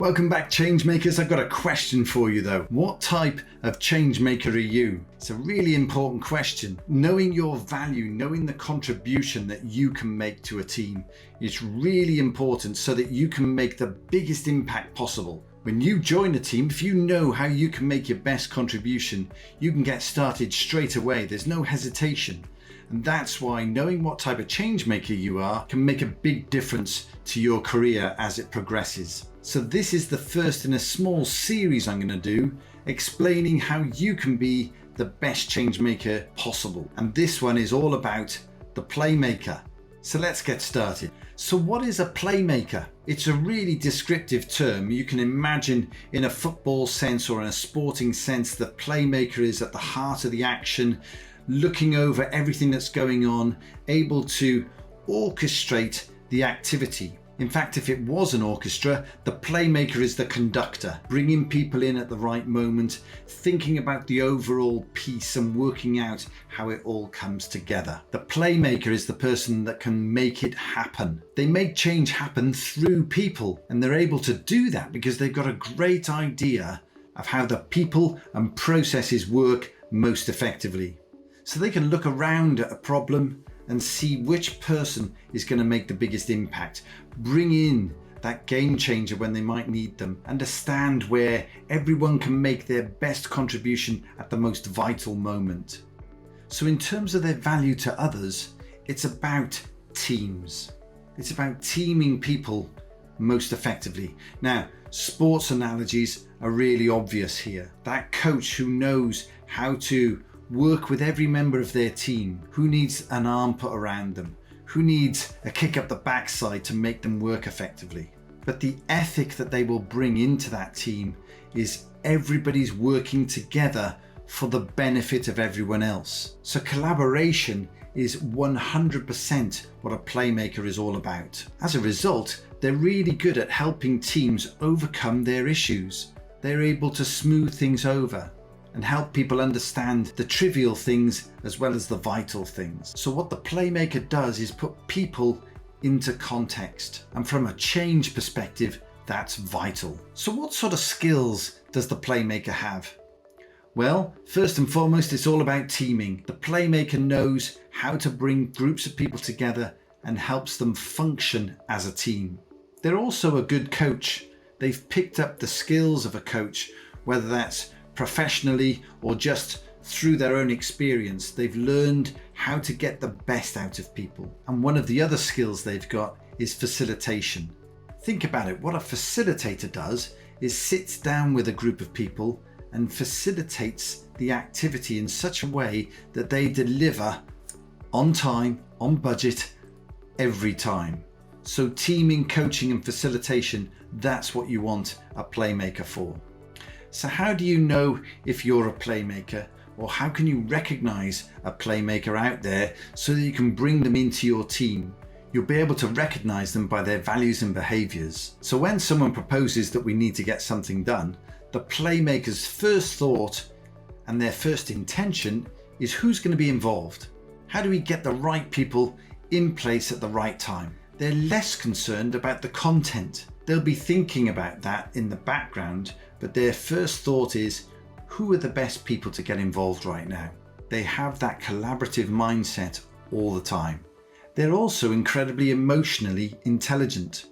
Welcome back, Changemakers. I've got a question for you though. What type of changemaker are you? It's a really important question. Knowing your value, knowing the contribution that you can make to a team is really important so that you can make the biggest impact possible. When you join a team, if you know how you can make your best contribution, you can get started straight away. There's no hesitation. And that's why knowing what type of changemaker you are can make a big difference to your career as it progresses. So this is the first in a small series I'm going to do, explaining how you can be the best changemaker possible. And this one is all about the playmaker. So let's get started. So what is a playmaker? It's a really descriptive term. You can imagine in a football sense or in a sporting sense, the playmaker is at the heart of the action, looking over everything that's going on, able to orchestrate the activity. In fact, if it was an orchestra, the playmaker is the conductor, bringing people in at the right moment, thinking about the overall piece and working out how it all comes together. The playmaker is the person that can make it happen. They make change happen through people, and they're able to do that because they've got a great idea of how the people and processes work most effectively. So they can look around at a problem and see which person is going to make the biggest impact, bring in that game changer when they might need them, understand where everyone can make their best contribution at the most vital moment. So in terms of their value to others, it's about teams. It's about teaming people most effectively. Now, sports analogies are really obvious here. That coach who knows how to work with every member of their team, who needs an arm put around them, who needs a kick up the backside to make them work effectively. But the ethic that they will bring into that team is everybody's working together for the benefit of everyone else. So collaboration is 100% what a playmaker is all about. As a result, they're really good at helping teams overcome their issues. They're able to smooth things over and help people understand the trivial things as well as the vital things. So what the playmaker does is put people into context. And from a change perspective, that's vital. So what sort of skills does the playmaker have? Well, first and foremost, it's all about teaming. The playmaker knows how to bring groups of people together and helps them function as a team. They're also a good coach. They've picked up the skills of a coach, whether that's professionally or just through their own experience. They've learned how to get the best out of people. And one of the other skills they've got is facilitation. Think about it. What a facilitator does is sits down with a group of people and facilitates the activity in such a way that they deliver on time, on budget, every time. So teaming, coaching and facilitation, that's what you want a playmaker for. So how do you know if you're a playmaker, or how can you recognize a playmaker out there so that you can bring them into your team? You'll be able to recognize them by their values and behaviors. So when someone proposes that we need to get something done, the playmaker's first thought and their first intention is who's going to be involved? How do we get the right people in place at the right time? They're less concerned about the content. They'll be thinking about that in the background, but their first thought is, who are the best people to get involved right now? They have that collaborative mindset all the time. They're also incredibly emotionally intelligent.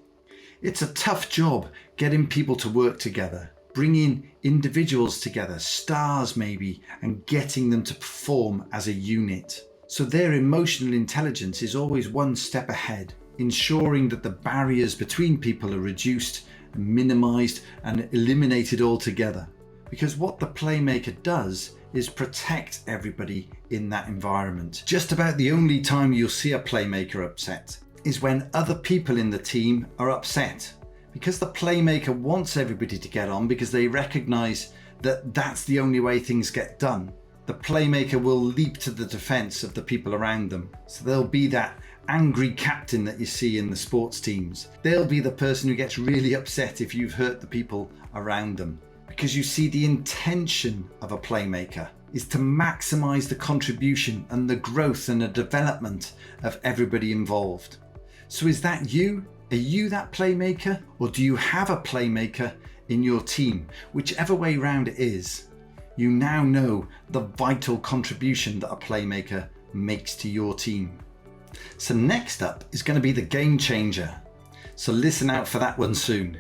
It's a tough job getting people to work together, bringing individuals together, stars maybe, and getting them to perform as a unit. So their emotional intelligence is always one step ahead, ensuring that the barriers between people are reduced, minimized and eliminated altogether. Because what the playmaker does is protect everybody in that environment. Just about the only time you'll see a playmaker upset is when other people in the team are upset. Because the playmaker wants everybody to get on because they recognize that that's the only way things get done. The playmaker will leap to the defense of the people around them. So there'll be that angry captain that you see in the sports teams. They'll be the person who gets really upset if you've hurt the people around them. Because you see, the intention of a playmaker is to maximize the contribution and the growth and the development of everybody involved. So is that you? Are you that playmaker, or do you have a playmaker in your team? Whichever way round it is, you now know the vital contribution that a playmaker makes to your team. So next up is going to be the game changer. So listen out for that one soon.